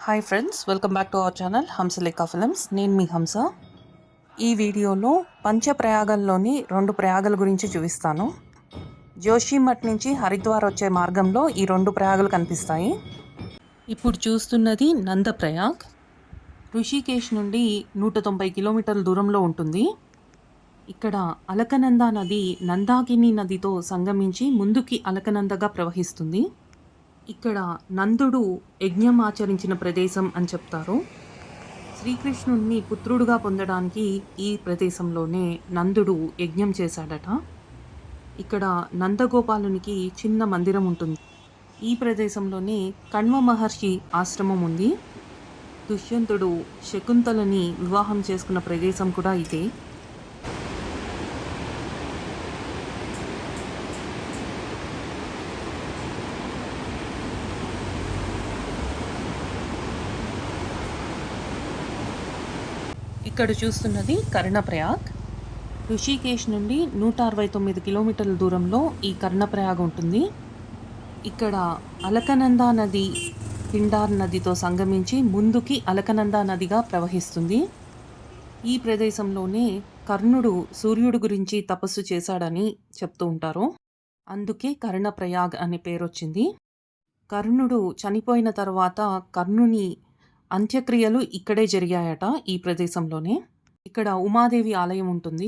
Hi friends, welcome back to our channel Hamsalekha films. నేను మీ హంస. ఈ వీడియోలో పంచప్రయాగల్లోని 2 ప్రయాగల గురించి చూపిస్తాను. జోషిమఠ్ నుంచి హరిద్వార్ వచ్చే మార్గంలో ఈ 2 ప్రయాగలు కనిపిస్తాయి. ఇప్పుడు చూస్తున్నది నందప్రయాగ్. ఋషికేశ్ నుండి 190 కిలోమీటర్ల దూరంలో ఉంటుంది. ఇక్కడ అలకనంద నది నందాకిని నదితో సంగమించి ముందుకి అలకనందగా ప్రవహిస్తుంది. ఇక్కడ నందుడు యజ్ఞం ఆచరించిన ప్రదేశం అని చెప్తారు. శ్రీకృష్ణుణ్ణి పుత్రుడుగా పొందడానికి ఈ ప్రదేశంలోనే నందుడు యజ్ఞం చేశాడట. ఇక్కడ నందగోపాలునికి చిన్న మందిరం ఉంటుంది. ఈ ప్రదేశంలోనే కణ్వ మహర్షి ఆశ్రమం ఉంది. దుష్యంతుడు శకుంతలని వివాహం చేసుకున్న ప్రదేశం కూడా ఇదే. ఇక్కడ చూస్తున్నది కర్ణప్రయాగ్. ఋషికేశ్ నుండి 169 కిలోమీటర్ల దూరంలో ఈ కర్ణప్రయాగ్ ఉంటుంది. ఇక్కడ అలకనందా నది పిండార్ నదితో సంగమించి ముందుకి అలకనందా నదిగా ప్రవహిస్తుంది. ఈ ప్రదేశంలోనే కర్ణుడు సూర్యుడు గురించి తపస్సు చేశాడని చెప్తూ ఉంటారు. అందుకే కర్ణప్రయాగ్ అనే పేరు వచ్చింది. కర్ణుడు చనిపోయిన తర్వాత కర్ణుని అంత్యక్రియలు ఇక్కడే జరిగాయట, ఈ ప్రదేశంలోనే. ఇక్కడ ఉమాదేవి ఆలయం ఉంటుంది.